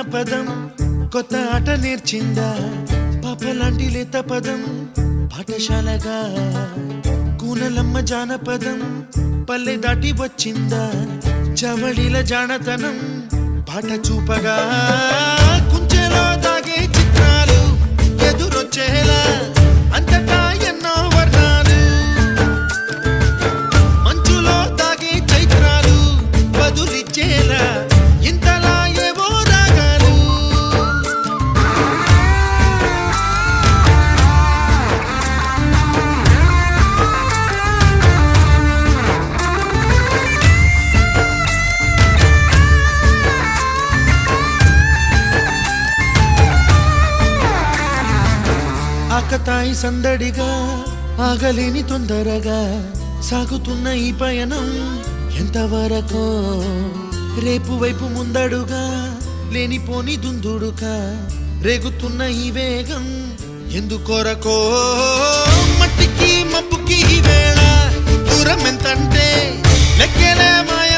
జానపదం కొత్త ఆట నేర్చిందా పాపలాంటి లేత పదం పాఠశాలగా కూనలమ్మ జానపదం పల్లె దాటి వచ్చిందా చవళిల జానతనం పాట చూపగా కుంచెలో దాగే చిత్రాలు ఎదురొచ్చేలా అంతటా ఎన్నో వర్ణాలు మంచులో దాగే చైత్రాలు బదులిచ్చేలా ఇంతలా ఏవో రాగాలు ఆకతాయి సందడిగా ఆగలేని తొందరగా సాగుతున్న ఈ పయనం ఎంతవరకో రేపు వైపు ముందడుగా లేనిపోని దుందుడుగా రేగుతున్న ఈ వేగం ఎందుకొరకో మట్టికి మబ్బుకి ఈ వేళ దూరం ఎంతంటే లెక్కలే మాయ